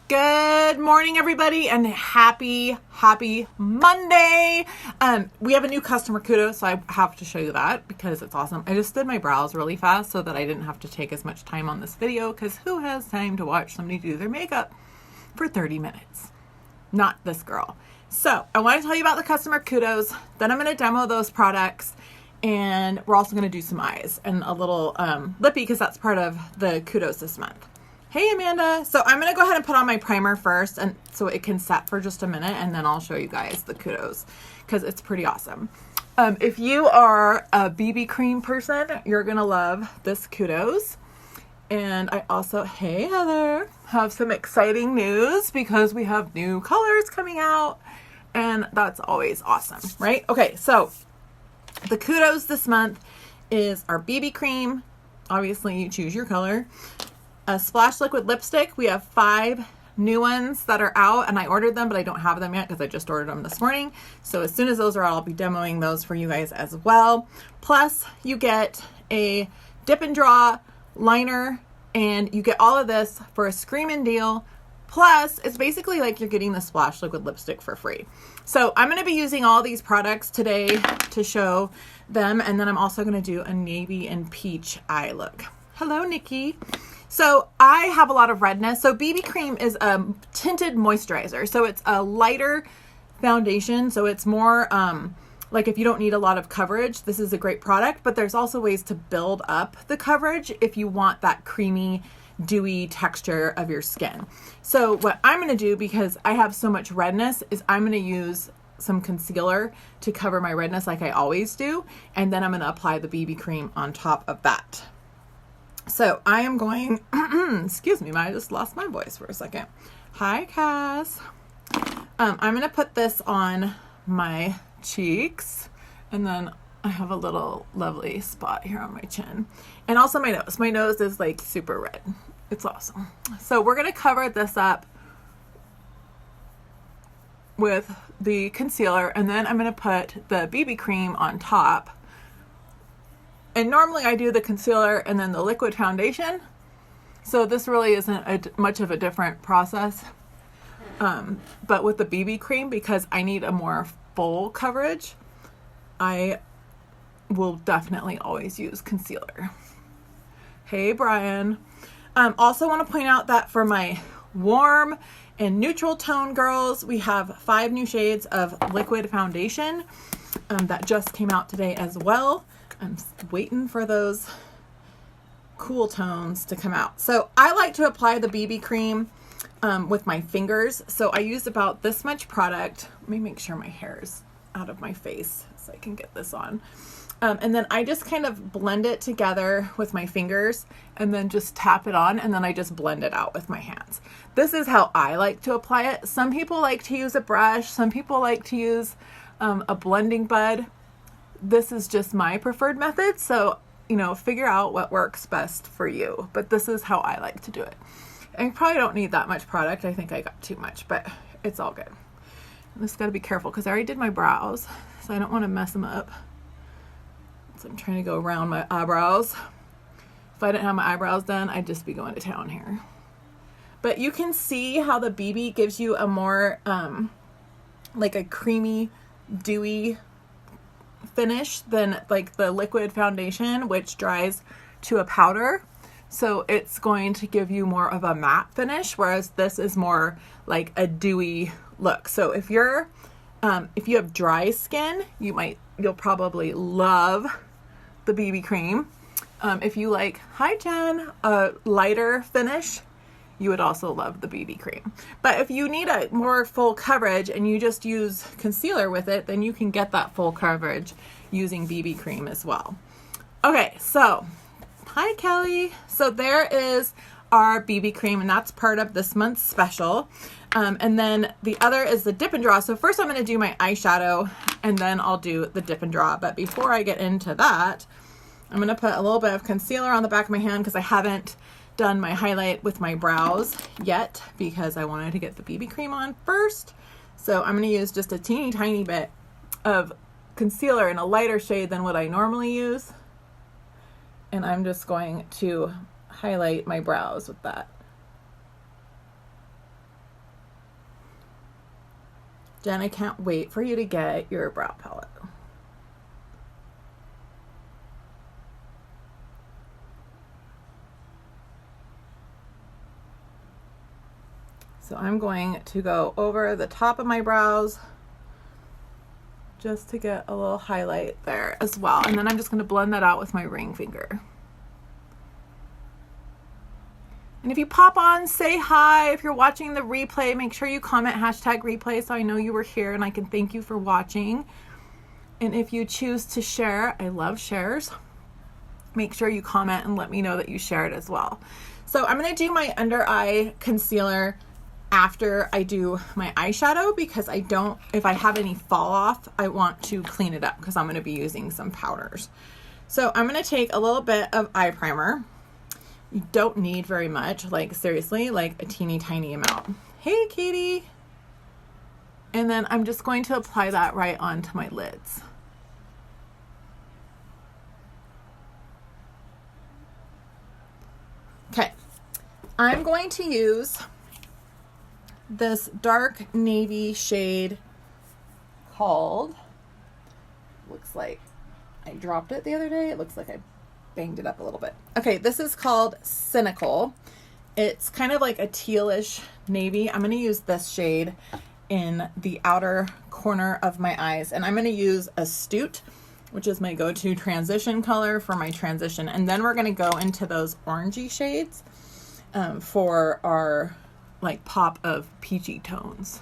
Good morning, everybody, and happy Monday. We have a new customer kudos, so I have to show you that because it's awesome. I just did my brows really fast so that I didn't have to take as much time on this video because who has time to watch somebody do their makeup for 30 minutes? Not this girl. So I want to tell you about the customer kudos, then I'm going to demo those products, and we're also going to do some eyes and a little lippy because that's part of the kudos this month. Hey Amanda. So I'm going to go ahead and put on my primer first and so it can set for just a minute, and then I'll show you guys the kudos because it's pretty awesome. If you are a BB cream person, you're going to love this kudos. And I also, hey Heather, have some exciting news because we have new colors coming out and that's always awesome, right? Okay, so the kudos this month is our BB cream. Obviously you choose your color. A splash liquid lipstick. We have 5 new ones that are out and I ordered them, but I don't have them yet because I just ordered them this morning. So as soon as those are out, I'll be demoing those for you guys as well. Plus you get a dip and draw liner and you get all of this for a screaming deal. Plus it's basically like you're getting the splash liquid lipstick for free. So I'm going to be using all these products today to show them. And then I'm also going to do a navy and peach eye look. Hello, Nikki. So I have a lot of redness. So BB cream is a tinted moisturizer. So it's a lighter foundation. So it's more like if you don't need a lot of coverage, this is a great product, but there's also ways to build up the coverage if you want that creamy, dewy texture of your skin. So what I'm going to do, because I have so much redness, is I'm going to use some concealer to cover my redness like I always do. And then I'm going to apply the BB cream on top of that. So I am going, excuse me, I just lost my voice for a second. Hi, Cass. I'm going to put this on my cheeks, and then I have a little lovely spot here on my chin, and also my nose. My nose is like super red. It's awesome. So we're going to cover this up with the concealer, and then I'm going to put the BB cream on top. And normally I do the concealer and then the liquid foundation. So this really isn't much of a different process. But with the BB cream, because I need a more full coverage, I will definitely always use concealer. Hey, Brian. Also want to point out that for my warm and neutral tone girls, we have 5 new shades of liquid foundation that just came out today as well. I'm waiting for those cool tones to come out. So I like to apply the BB cream with my fingers. So I use about this much product. Let me make sure my hair is out of my face so I can get this on. And then I just kind of blend it together with my fingers and then just tap it on, and then I just blend it out with my hands. This is how I like to apply it. Some people like to use a brush. Some people like to use a blending bud. This is just my preferred method. So, figure out what works best for you. But this is how I like to do it. I probably don't need that much product. I think I got too much, but it's all good. I just got to be careful because I already did my brows, so I don't want to mess them up. So I'm trying to go around my eyebrows. If I didn't have my eyebrows done, I'd just be going to town here. But you can see how the BB gives you a more like a creamy, dewy finish than like the liquid foundation, which dries to a powder. So it's going to give you more of a matte finish, whereas this is more like a dewy look. So if you have dry skin, you'll probably love the BB cream. If you like, hi Jen, a lighter finish, you would also love the BB cream. But if you need a more full coverage and you just use concealer with it, then you can get that full coverage using BB cream as well. Okay, so hi Kelly. So there is our BB cream, and that's part of this month's special. And then the other is the dip and draw. So first I'm going to do my eyeshadow and then I'll do the dip and draw. But before I get into that, I'm going to put a little bit of concealer on the back of my hand because I haven't done my highlight with my brows yet because I wanted to get the BB cream on first. So I'm going to use just a teeny tiny bit of concealer in a lighter shade than what I normally use. And I'm just going to highlight my brows with that. Jen, I can't wait for you to get your brow palette. So I'm going to go over the top of my brows just to get a little highlight there as well. And then I'm just going to blend that out with my ring finger. And if you pop on, say hi. If you're watching the replay, make sure you comment #replay so I know you were here and I can thank you for watching. And if you choose to share, I love shares, make sure you comment and let me know that you shared as well. So I'm going to do my under eye concealer after I do my eyeshadow because if I have any fall off, I want to clean it up because I'm going to be using some powders. So I'm going to take a little bit of eye primer. You don't need very much, like seriously, like a teeny tiny amount. Hey, Katie. And then I'm just going to apply that right onto my lids. Okay, I'm going to use this dark navy shade called, looks like I dropped it the other day. It looks like I banged it up a little bit. Okay, this is called Cynical. It's kind of like a tealish navy. I'm going to use this shade in the outer corner of my eyes, and I'm going to use Astute, which is my go-to transition color for my transition, and then we're going to go into those orangey shades for our like pop of peachy tones.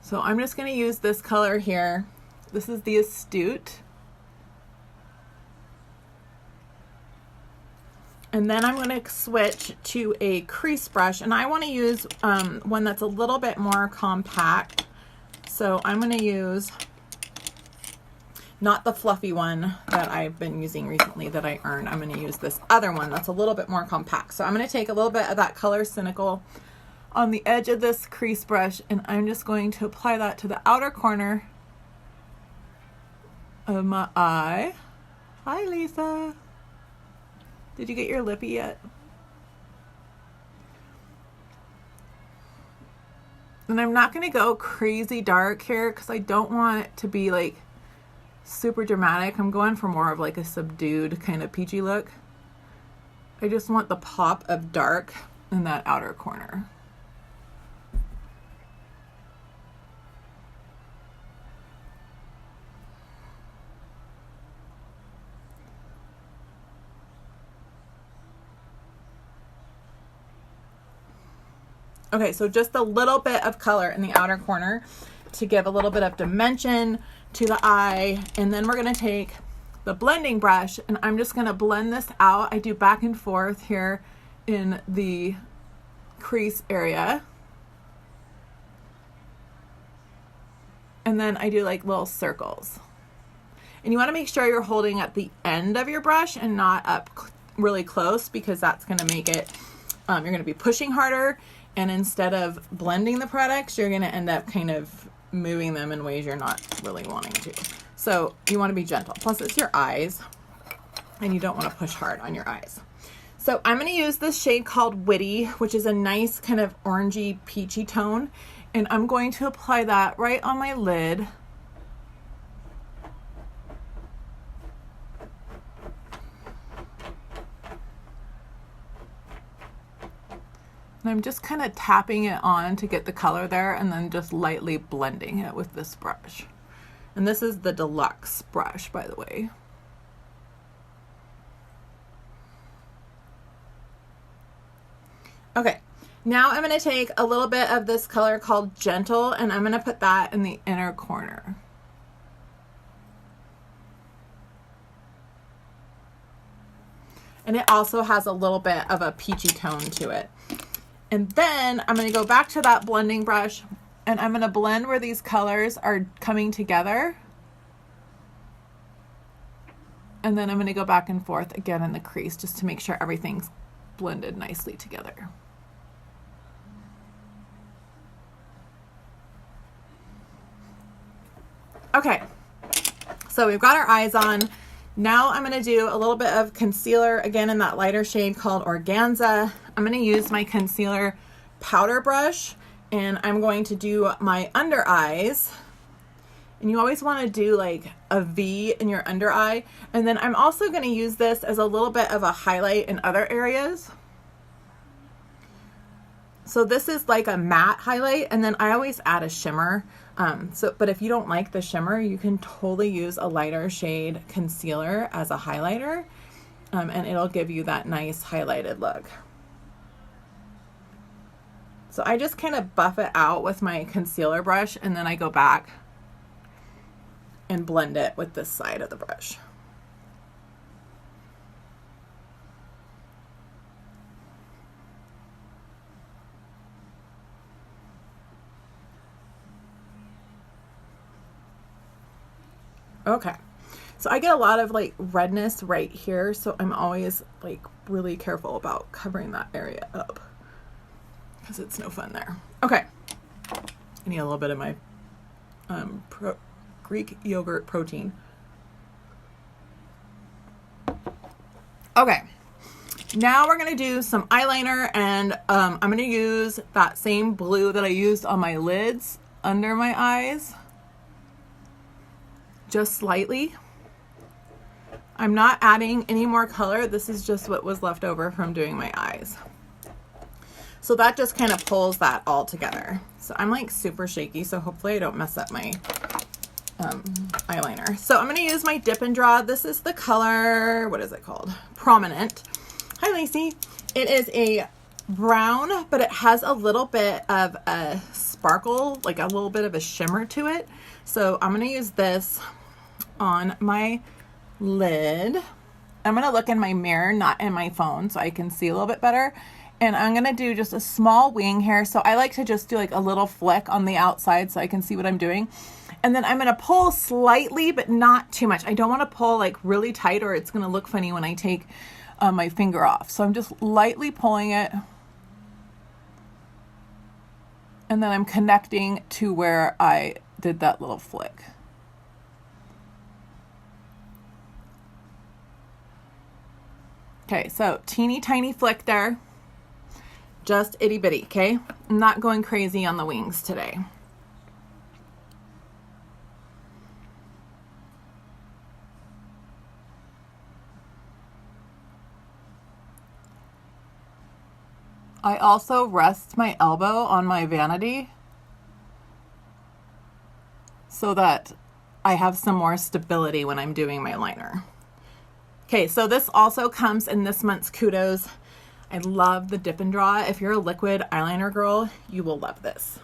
So I'm just going to use this color here. This is the Astute. And then I'm going to switch to a crease brush, and I want to use one that's a little bit more compact. So I'm going to use not the fluffy one that I've been using recently that I earned. I'm going to use this other one that's a little bit more compact. So I'm going to take a little bit of that color Cynical on the edge of this crease brush, and I'm just going to apply that to the outer corner of my eye. Hi, Lisa. Did you get your lippy yet? And I'm not going to go crazy dark here because I don't want it to be like super dramatic. I'm going for more of like a subdued kind of peachy look. I just want the pop of dark in that outer corner. Okay, so just a little bit of color in the outer corner to give a little bit of dimension to the eye. And then we're going to take the blending brush and I'm just going to blend this out. I do back and forth here in the crease area. And then I do like little circles. And you want to make sure you're holding at the end of your brush and not up really close because that's going to make it, you're going to be pushing harder. And instead of blending the products, you're going to end up kind of moving them in ways you're not really wanting to. So you want to be gentle. Plus it's your eyes and you don't want to push hard on your eyes. So I'm going to use this shade called Witty, which is a nice kind of orangey peachy tone. And I'm going to apply that right on my lid. And I'm just kind of tapping it on to get the color there and then just lightly blending it with this brush. And this is the Deluxe brush, by the way. Okay, now I'm going to take a little bit of this color called Gentle and I'm going to put that in the inner corner. And it also has a little bit of a peachy tone to it. And then I'm going to go back to that blending brush and I'm going to blend where these colors are coming together. And then I'm going to go back and forth again in the crease just to make sure everything's blended nicely together. Okay, so we've got our eyes on. Now I'm going to do a little bit of concealer again in that lighter shade called Organza. I'm going to use my concealer powder brush And I'm going to do my under eyes. And you always want to do like a V in your under eye. And then I'm also going to use this as a little bit of a highlight in other areas. So this is like a matte highlight, and then I always add a shimmer. But if you don't like the shimmer, you can totally use a lighter shade concealer as a highlighter, and it'll give you that nice highlighted look. So I just kind of buff it out with my concealer brush, and then I go back and blend it with this side of the brush. Okay, so I get a lot of like redness right here, so I'm always like really careful about covering that area up because it's no fun there. Okay, I need a little bit of my Greek yogurt protein. Okay, now we're gonna do some eyeliner, and I'm gonna use that same blue that I used on my lids under my eyes. Just slightly. I'm not adding any more color. This is just what was left over from doing my eyes. So that just kind of pulls that all together. So I'm like super shaky, so hopefully I don't mess up my eyeliner. So I'm going to use my Dip and Draw. This is the color, what is it called? Prominent. Hi, Lacey. It is a brown, but it has a little bit of a sparkle, like a little bit of a shimmer to it. So I'm going to use this on my lid. I'm going to look in my mirror, not in my phone, so I can see a little bit better. And I'm going to do just a small wing here. So I like to just do like a little flick on the outside so I can see what I'm doing. And then I'm going to pull slightly, but not too much. I don't want to pull like really tight, or it's going to look funny when I take my finger off. So I'm just lightly pulling it. And then I'm connecting to where I did that little flick. Okay, so teeny tiny flick there. Just itty bitty, okay? I'm not going crazy on the wings today. I also rest my elbow on my vanity so that I have some more stability when I'm doing my liner. Okay, so this also comes in this month's Kudos. I love the Dip and Draw. If you're a liquid eyeliner girl, you will love this.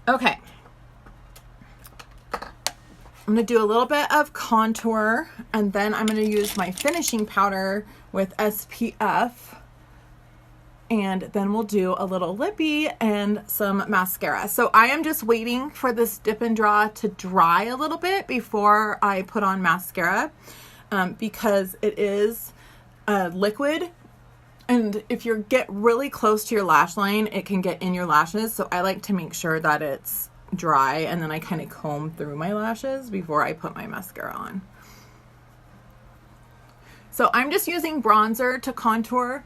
Okay. I'm going to do a little bit of contour, and then I'm going to use my finishing powder with SPF. And then we'll do a little lippy and some mascara. So I am just waiting for this Dip and Draw to dry a little bit before I put on mascara, because it is liquid. And if you get really close to your lash line, it can get in your lashes. So I like to make sure that it's dry, and then I kind of comb through my lashes before I put my mascara on. So I'm just using bronzer to contour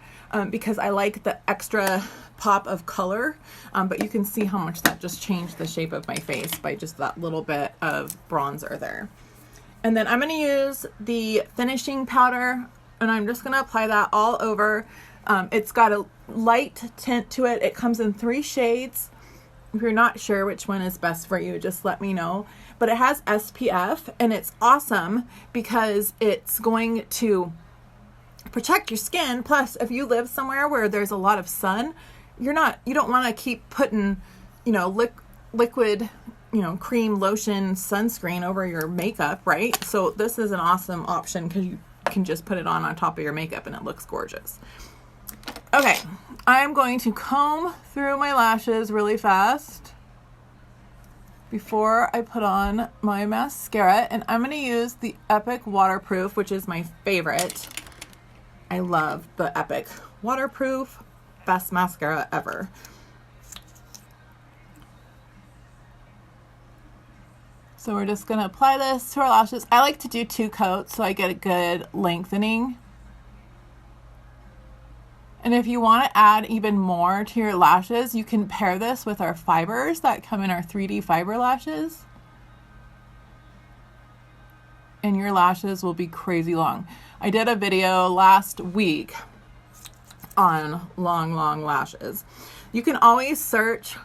because I like the extra pop of color, but you can see how much that just changed the shape of my face by just that little bit of bronzer there. And then I'm going to use the finishing powder, and I'm just going to apply that all over. It's got a light tint to it. It comes in 3 shades. If you're not sure which one is best for you, just let me know. But it has SPF, and it's awesome because it's going to protect your skin. Plus, if you live somewhere where there's a lot of sun, you don't want to keep putting, liquid, cream, lotion, sunscreen over your makeup, right? So this is an awesome option because you can just put it on top of your makeup and it looks gorgeous. Okay, I'm going to comb through my lashes really fast before I put on my mascara, and I'm going to use the Epic Waterproof, which is my favorite. I love the Epic Waterproof, best mascara ever. So we're just going to apply this to our lashes. I like to do 2 coats so I get a good lengthening. And if you want to add even more to your lashes, you can pair this with our fibers that come in our 3D fiber lashes. And your lashes will be crazy long. I did a video last week on long lashes. You can always search,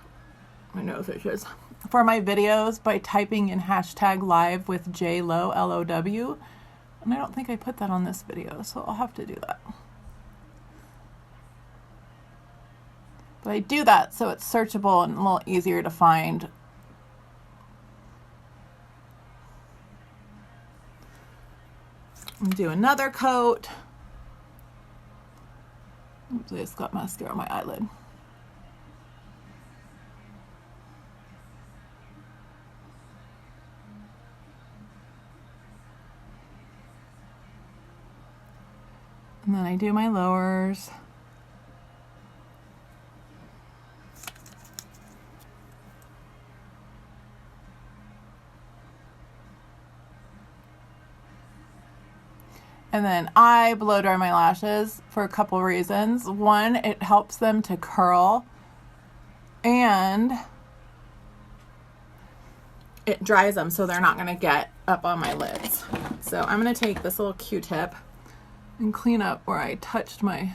my nose itches, for my videos by typing in #live with JLow, LOW. And I don't think I put that on this video, so I'll have to do that. But I do that so it's searchable and a little easier to find. Do another coat. Oops, I just got mascara on my eyelid. And then I do my lowers. And then I blow dry my lashes for a couple reasons. One, it helps them to curl, and it dries them so they're not going to get up on my lids. So I'm going to take this little Q-tip and clean up where I touched my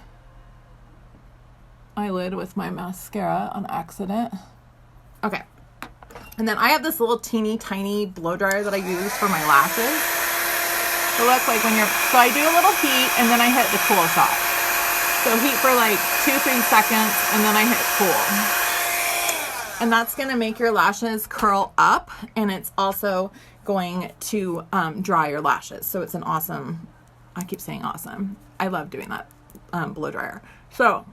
eyelid with my mascara on accident. Okay. And then I have this little teeny tiny blow dryer that I use for my lashes. So that's like when so I do a little heat and then I hit the cool shot. So heat for like 2-3 seconds and then I hit cool. And that's going to make your lashes curl up, and it's also going to dry your lashes. So it's an awesome, I keep saying awesome. I love doing that blow dryer. So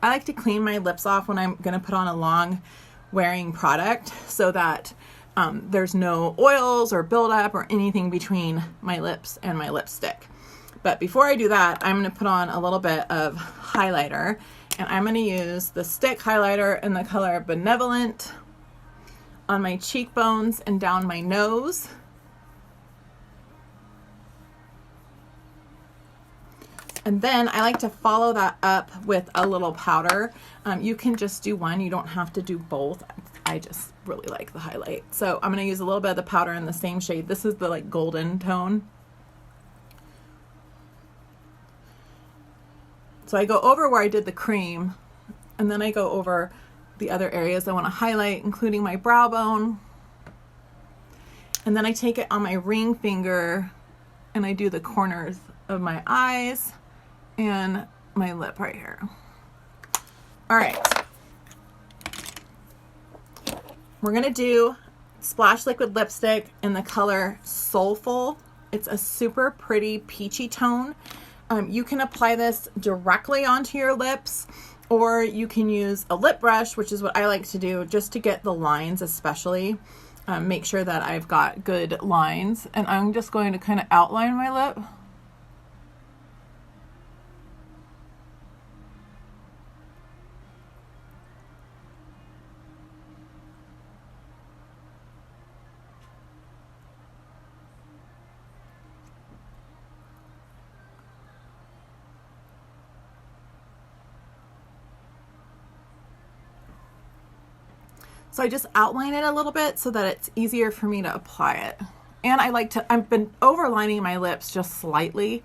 I like to clean my lips off when I'm going to put on a long wearing product so that there's no oils or buildup or anything between my lips and my lipstick. But before I do that, I'm going to put on a little bit of highlighter, and I'm going to use the stick highlighter in the color Benevolent on my cheekbones and down my nose. And then I like to follow that up with a little powder. You can just do one. You don't have to do both. I just really like the highlight. So I'm going to use a little bit of the powder in the same shade. This is the like golden tone. So I go over where I did the cream, and then I go over the other areas I want to highlight, including my brow bone. And then I take it on my ring finger and I do the corners of my eyes and my lip right here. All right. We're going to do Splash Liquid Lipstick in the color Soulful. It's a super pretty peachy tone. You can apply this directly onto your lips, or you can use a lip brush, which is what I like to do just to get the lines especially. Make sure that I've got good lines. And I'm just going to kind of outline my lip. So I just outline it a little bit so that it's easier for me to apply it. And I like to, I've been overlining my lips just slightly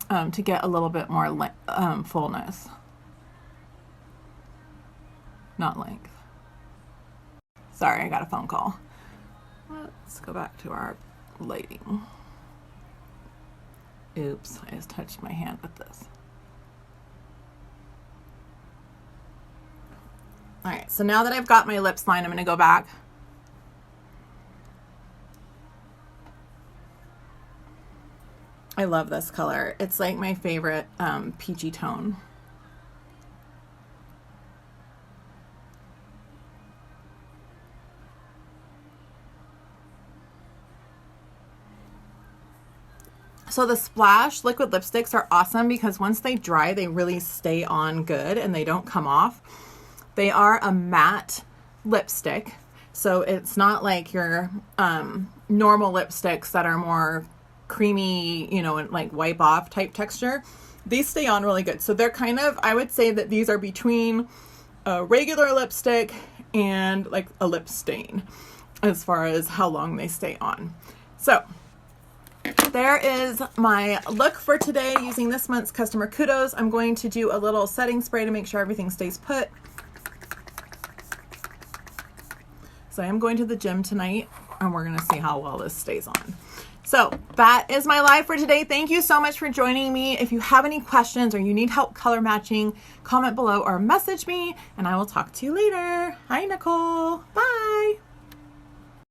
to get a little bit more fullness, not length. Sorry, I got a phone call. Let's go back to our lighting. Oops, I just touched my hand with this. All right, so now that I've got my lips lined, I'm going to go back. I love this color. It's like my favorite peachy tone. So the Splash liquid lipsticks are awesome because once they dry, they really stay on good and they don't come off. They are a matte lipstick, so it's not like your normal lipsticks that are more creamy, you know, and like wipe off type texture. These stay on really good. So they're kind of, I would say that these are between a regular lipstick and like a lip stain as far as how long they stay on. So there is my look for today using this month's customer kudos. I'm going to do a little setting spray to make sure everything stays put. So I am going to the gym tonight and we're going to see how well this stays on. So that is my live for today. Thank you so much for joining me. If you have any questions or you need help color matching, comment below or message me and I will talk to you later. Hi, Nicole. Bye.